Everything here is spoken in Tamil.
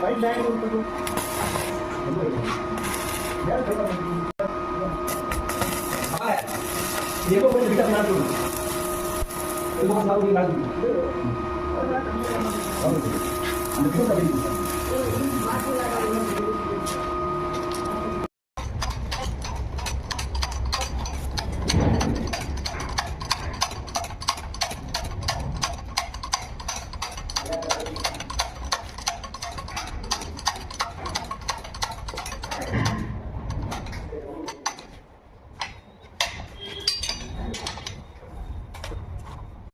Dia pun bisa mengadu. Dia pun tahu dia mengadu. Anda bisa tak